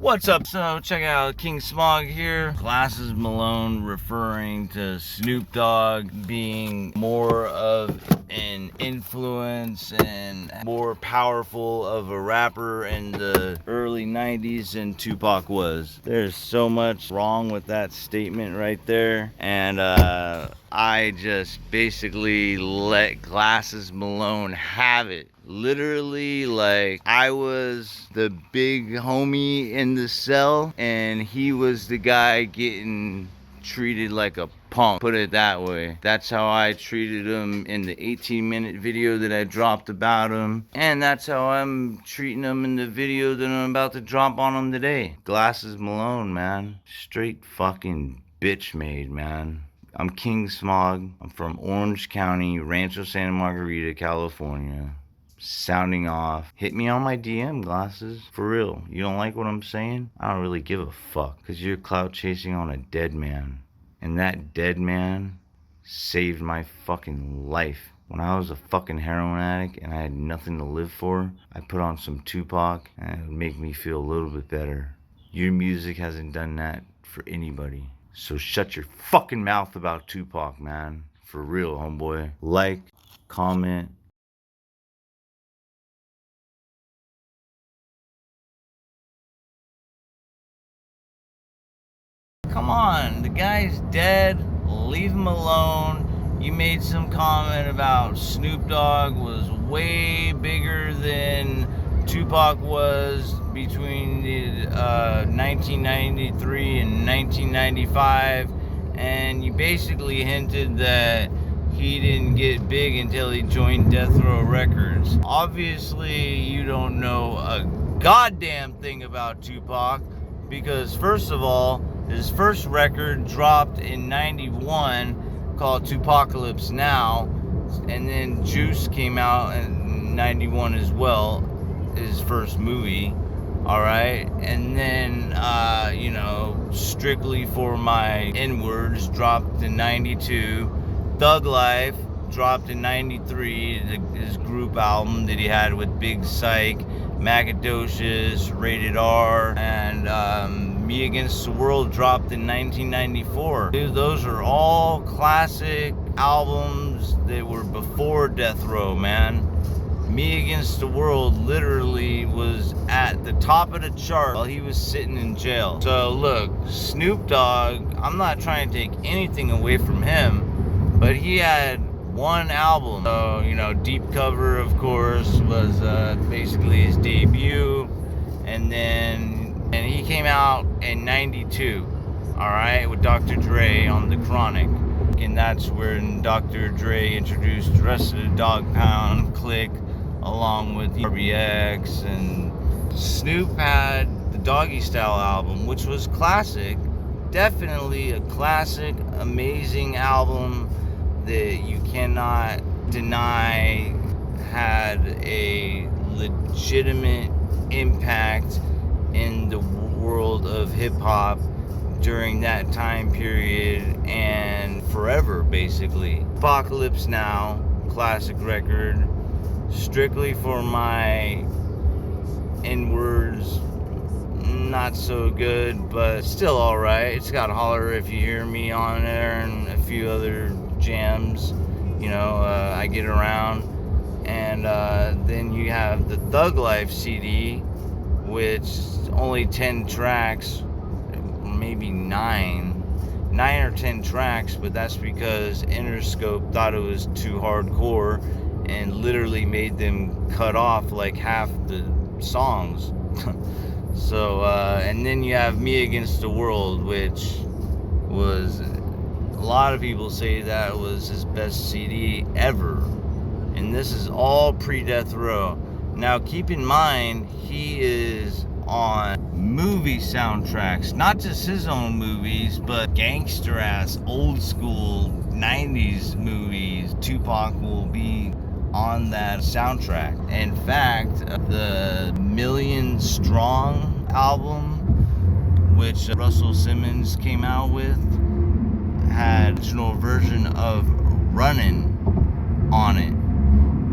What's up? So check out King Smog here. Glasses Malone referring to Snoop Dogg being more of an influence and more powerful of a rapper in the early 90s than Tupac was. There's so much wrong with that statement right there. And I just basically let Glasses Malone have it. Literally, like, I was the big homie in the cell and he was the guy getting treated like a punk, put it that way. That's how I treated him in the 18-minute video that I dropped about him, and that's how I'm treating him in the video that I'm about to drop on him today. Glasses Malone, man. Straight fucking bitch made, man. I'm King Smog. I'm from Orange County, Rancho Santa Margarita, California. Sounding off. Hit me on my DM, Glasses. For real. You don't like what I'm saying? I don't really give a fuck. Because you're clout chasing on a dead man. And that dead man saved my fucking life. When I was a fucking heroin addict and I had nothing to live for, I put on some Tupac and it would make me feel a little bit better. Your music hasn't done that for anybody. So shut your fucking mouth about Tupac, man. For real, homeboy. Like, comment. Come on, the guy's dead. Leave him alone. You made some comment about Snoop Dogg was way bigger than Tupac was between the 1993 and 1995, and you basically hinted that he didn't get big until he joined Deathrow Records. Obviously, you don't know a goddamn thing about Tupac, because first of all, his first record dropped in 91 called Tupacalypse Now, and then Juice came out in 91 as well, his first movie, alright? And then, Strictly for My N-Words dropped in 92, Thug Life dropped in 93, his group album that he had with Big Psych, Macadocious, Rated R, and Me Against the World dropped in 1994. Dude, those are all classic albums that were before Deathrow, man. Me Against the World literally was at the top of the chart while he was sitting in jail. So look, Snoop Dogg, I'm not trying to take anything away from him, but he had one album. So, Deep Cover, of course, was basically his debut, and he came out in 92, alright, with Dr. Dre on The Chronic. And that's when Dr. Dre introduced the rest of the Dog Pound clique, along with RBX, and Snoop had the Doggy Style album, which was classic, definitely a classic, amazing album that you cannot deny had a legitimate impact in the world of hip-hop during that time period and forever, basically. Apocalypse Now, classic record. Strictly for My N-Words, not so good, but still alright. It's got Holler If You Hear Me on there and a few other jams, I Get Around. And then you have the Thug Life CD, which only 10 tracks, maybe 9 or 10 tracks, but that's because Interscope thought it was too hardcore and literally made them cut off like half the songs. So, and then you have Me Against the World, which was, a lot of people say that was his best CD ever. And this is all pre-Death Row. Now, keep in mind, he is on movie soundtracks, not just his own movies, but gangster-ass, old-school 90s movies. Tupac will be on that soundtrack. In fact, the Million Strong album, which Russell Simmons came out with, had an original version of Runnin' on it,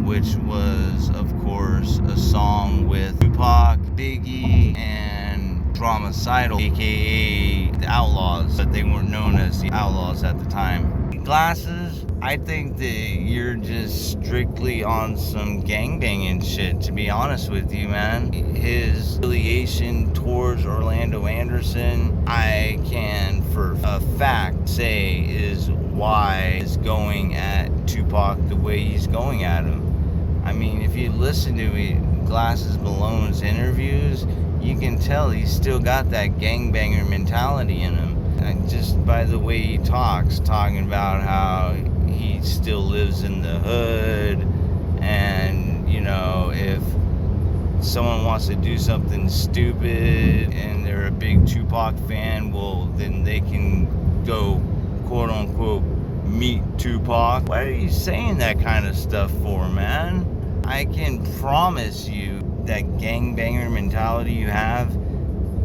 which was, of course, a song with Tupac, Biggie, and Dramacidal, aka the Outlaws, but they weren't known as the Outlaws at the time. Glasses, I think that you're just strictly on some gangbanging shit, to be honest with you, man. His affiliation towards Orlando Anderson, I can for a fact say is why he's going at Tupac the way he's going at him. I mean, if you listen to Glasses Malone's interviews, you can tell he's still got that gangbanger mentality in him. And just by the way he talks, talking about how he still lives in the hood, and, you know, if someone wants to do something stupid and they're a big Tupac fan, well, then they can go, quote unquote, meet Tupac. Why are you saying that kind of stuff for, man? I can promise you that gangbanger mentality you have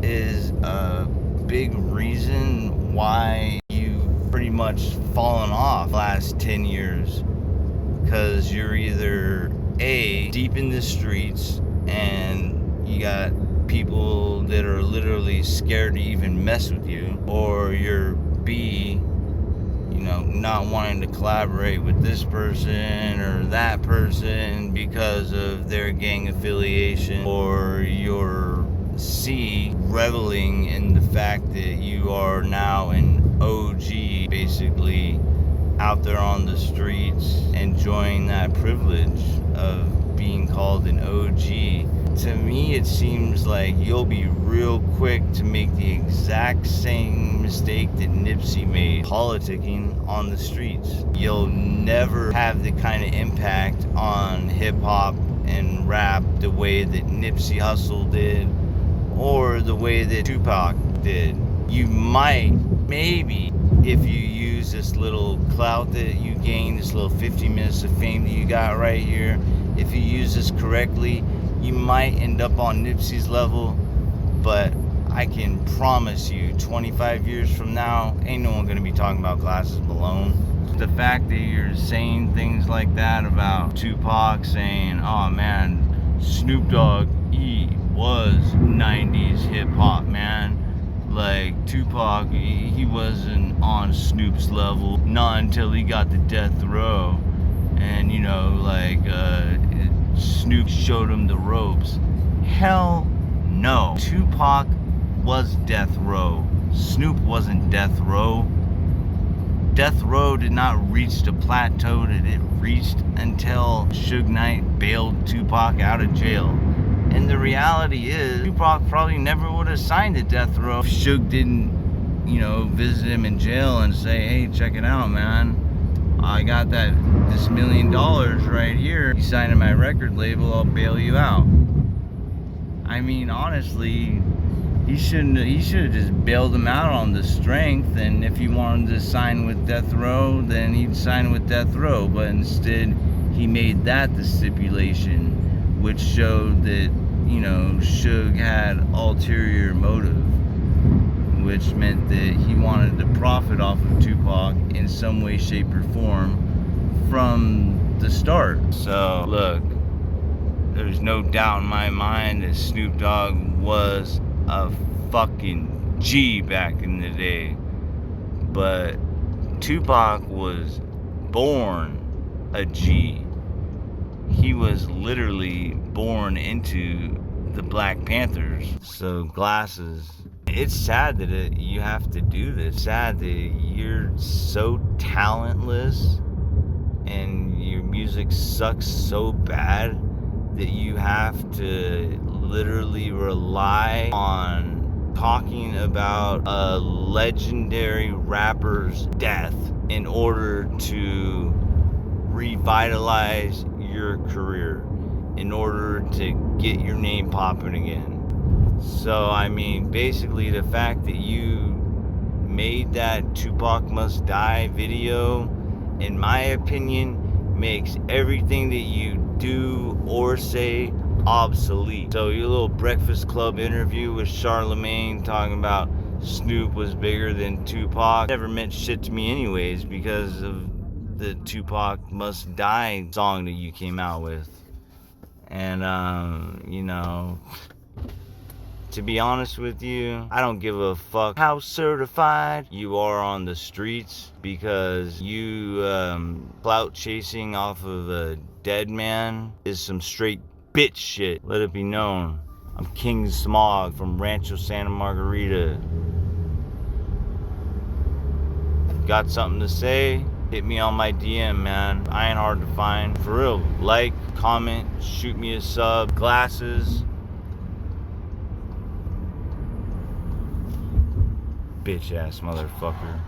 is a big reason why you pretty much fallen off the last 10 years. Because you're either A, deep in the streets, and you got people that are literally scared to even mess with you, or you're B, you know, not wanting to collaborate with this person or that person because of their gang affiliation, or you're C, reveling in the fact that you are now an OG, basically out there on the streets, enjoying that privilege of being called an OG. To me, it seems like you'll be real quick to make the exact same mistake that Nipsey made, politicking on the streets. You'll never have the kind of impact on hip-hop and rap the way that Nipsey Hussle did, or the way that Tupac did. You might, maybe, if you use this little clout that you gain, this little 50 minutes of fame that you got right here, if you use this correctly, you might end up on Nipsey's level, but I can promise you, 25 years from now, ain't no one gonna be talking about Glasses Malone. The fact that you're saying things like that about Tupac, saying, oh man, Snoop Dogg, he was 90s hip-hop, man. Like, Tupac, he wasn't on Snoop's level, not until he got to Deathrow. And, you know, like, Snoop showed him the ropes. Hell no. Tupac was Deathrow. Snoop wasn't Deathrow. Deathrow did not reach the plateau that it reached until Suge Knight bailed Tupac out of jail. And the reality is, Tupac probably never would have signed to Deathrow if Suge didn't, you know, visit him in jail and say, hey, check it out, man. I got this $1 million right here. You sign to my record label, I'll bail you out. I mean, honestly, he should have just bailed him out on the strength, and if he wanted to sign with Deathrow, then he'd sign with Deathrow. But instead, he made that the stipulation, which showed that, you know, Suge had ulterior motive, which meant that he wanted to profit off of Tupac in some way, shape, or form from the start. So, look, there's no doubt in my mind that Snoop Dogg was a fucking G back in the day. But Tupac was born a G. He was literally born into the Black Panthers. So, Glasses, it's sad that you have to do this. It's sad that you're so talentless and your music sucks so bad that you have to literally rely on talking about a legendary rapper's death in order to revitalize your career, in order to get your name popping again. So, I mean, basically the fact that you made that Tupac Must Die video, in my opinion, makes everything that you do or say obsolete. So your little Breakfast Club interview with Charlemagne talking about Snoop was bigger than Tupac never meant shit to me anyways, because of the Tupac Must Die song that you came out with. And, you know, to be honest with you, I don't give a fuck how certified you are on the streets, because you clout chasing off of a dead man is some straight bitch shit. Let it be known. I'm King Smog from Rancho Santa Margarita. Got something to say? Hit me on my DM, man. I ain't hard to find. For real. Like, comment, shoot me a sub. Glasses. Bitch ass motherfucker.